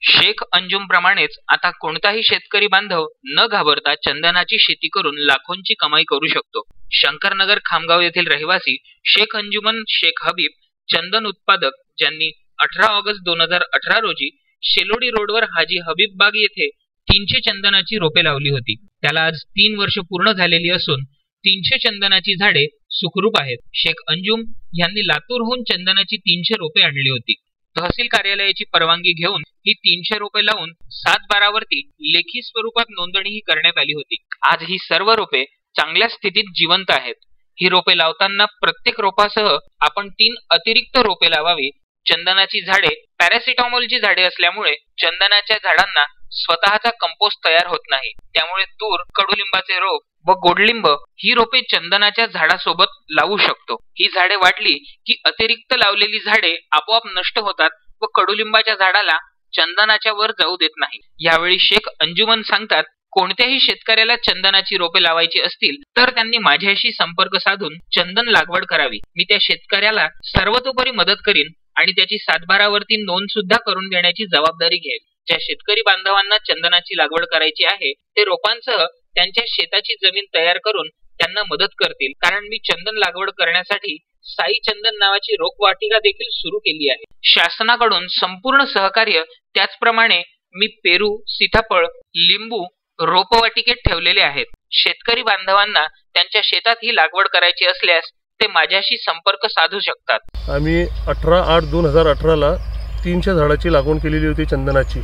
शेख अंजुम प्रमाणेच आता कोणताही शेतकरी बांधव न घाबरता चंदनाची शेती करून लाखोंची कमाई करू शकतो। शंकरनगर खामगाव येथील रहिवासी शेख अंजुमन शेख हबीब चंदन उत्पादक ज्यांनी 18 ऑगस्ट 2018 रोजी शेलोडी रोडवर हाजी हबीब बाग येथे 300 चंदनाची रोपे लावली होती। त्याला आज 3 वर्ष पूर्ण झालेली असून 300 चंदनाची झाडे सुखरूप आहेत। शेख अंजुम यांनी लातूरहून चंदनाची 300 रोपे आणली होती। तहसील कार्यालयाची परवानगी घेऊन ही 300 रोपे लावून 7/12 वरती लेखी स्वरूपात नोंदणीही करण्यात आली होती। आज ही सर्व रोपे चांगल्या स्थितीत जिवंत आहेत। ही रोपे लावताना प्रत्येक रोपासह आपण 3 अतिरिक्त रोपे लावावी। चंदनाची झाडे पॅरासिटामॉलची झाडे असल्यामुळे चंदनाच्या झाडांना स्वतःचा कंपोस्ट तयार होत नाही, त्यामुळे तूर, कडुलिंबाचे रोप व गोडलिंब ही रोपे चंदनाच्या झाडासोबत लावू शकतो। ही झाडे वाढली की अतिरिक्त लावलेली झाडे आपोआप नष्ट होतात व कडुलिंबाच्या झाडाला चंदनाच्या वर जाऊ देत नाही। यावेळी शेख अंजुमन सांगतात, कोणत्याही शेतकऱ्याला चंदनाची रोपे लावायची असतील तर त्यांनी माझ्याशी संपर्क साधून चंदन लागवड करावी। मी त्या शेतकऱ्याला सर्वतोपरी मदत करीन आणि त्याची 7/12 वरती नोंद सुद्धा करून देण्याची जबाबदारी घेईल। ज्या शेतकरी बांधवांना चंदनाची लागवड करायची आहे ते रोपांसह त्यांच्या शेताची जमीन तयार करून त्यांना मदत करतील, कारण मी चंदन लागवड करण्यासाठी साई चंदन नावाची रोपवाटिका देखील सुरू केली आहे। शासनाकडून संपूर्ण सहकार्य, त्याचप्रमाणे मी पेरू, सीताफळ, लिंबू रोपवाटिकेत ठेवलेले आहेत। शेतकरी बांधवांना त्यांच्या शेतात ही लागवड करायची असल्यास ते माझ्याशी संपर्क साधू शकतात। आम्ही 18/8/2018 ला 300 झाडाची लागवड केलेली होती चंदनाची।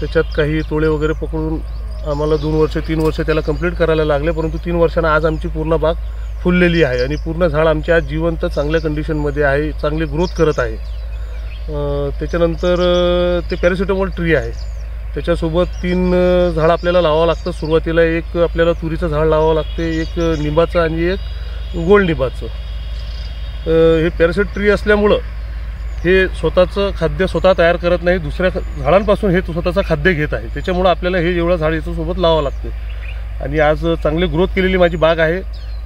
त्याच्यात काही तोळे वगैरे पकडून आम्हाला 2-3 वर्ष त्याला कंप्लीट करायला लागले, परंतु 3 वर्षांना आज आमची पूर्ण बाग फुललेली आहे आणि पूर्ण झाड आमचे आज जिवंत चांगल्या कंडिशनमध्ये आहे, चांगली ग्रोथ करत आहे। त्याच्यानंतर ते पॅरासिटामॉल ट्री आहे, त्याच्यासोबत 3 झाड आपल्याला लावावं लागतं। सुरुवातीला एक आपल्याला तुरीचं झाड लावावं लागते, एक निंबाचं आणि एक गोल्ड निंबाचं। हे पॅरासिट ट्री असल्यामुळं हे स्वतःचं खाद्य स्वतः तयार करत नाही, दुसऱ्या झाडांपासून हे स्वतःचं खाद्य घेत आहे। त्याच्यामुळं आपल्याला हे एवढं झाड याच्यासोबत लावावं लागते आणि आज चांगली ग्रोथ केलेली माझी बाग आहे।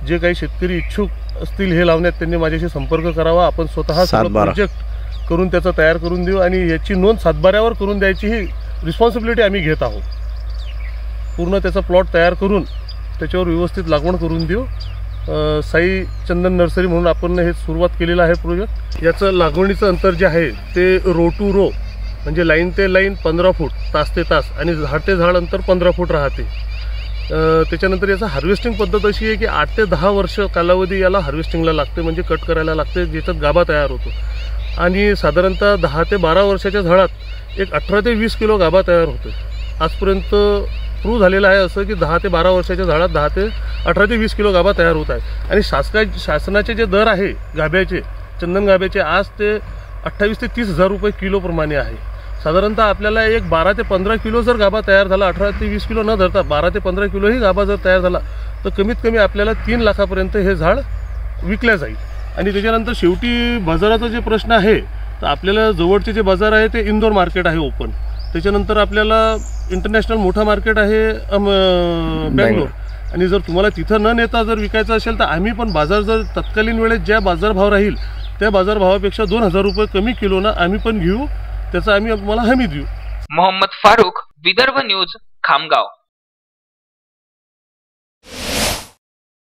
जे काही शेतकरी इच्छुक असतील हे लावण्यात त्यांनी माझ्याशी संपर्क करावा। आपण स्वतः प्रोजेक्ट करून त्याचा तयार करून देऊ आणि याची नोंद 7/12 करून द्यायची ही रिस्पॉन्सिबिलिटी आम्ही घेत आहोत। पूर्ण त्याचा प्लॉट तयार करून त्याच्यावर व्यवस्थित लागवड करून देऊ। साई चंदन नर्सरी म्हणून आपण हे सुरुवात केलेलं आहे प्रोजेक्ट। याचं लागवडीचं अंतर जे आहे ते रो टू रो म्हणजे लाईन ते लाईन 15 फूट, तास ते तास आणि झाड ते झाड अंतर 15 फूट राहते। त्याच्यानंतर याचं हार्वेस्टिंग पद्धत अशी आहे की 8 ते 10 वर्ष कालावधी याला हार्वेस्टिंगला लागते, म्हणजे कट करायला लागते, ज्याच्यात गाभा तयार होतो आणि साधारणतः 10 ते 12 वर्षाच्या झाडात एक 18 ते 20 किलो गाभा तयार होतो। आजपर्यंत प्रूव्ह झालेलं आहे असं की 10 ते 12 वर्षाच्या झाडात 18 ते 20 किलो गाभा तयार होत आहे आणि शासनाचे जे दर आहे गाभ्याचे, चंदन गाभ्याचे, आज ते 28 ते 30 हजार रुपये किलो प्रमाणे आहे। साधारणतः आपल्याला एक 12 ते 15 किलो जर गाभा तयार झाला, 18 ते 20 किलो न धरता 12 ते 15 किलोही गाभा जर तयार झाला तर कमीत कमी आपल्याला 3 लाखापर्यंत हे झाड विकल्या जाईल। आणि त्याच्यानंतर शेवटी बाजाराचा जे प्रश्न आहे तर आपल्याला जवळचे जे बाजार आहे ते इंदोर मार्केट आहे ओपन, त्याच्यानंतर आपल्याला इंटरनॅशनल मोठा मार्केट आहे बँगलोर, आणि जर तुम्हाला तिथं न नेता जर विकायचं असेल तर आम्ही पण बाजार जर तत्कालीन वेळेत ज्या बाजारभाव राहील त्या बाजारभावापेक्षा 2000 रुपये कमी किलोनं आम्ही पण घेऊ, त्याचा आम्ही तुम्हाला हमी देऊ। मोहम्मद फारूक, विदर्भ न्यूज, खामगाव।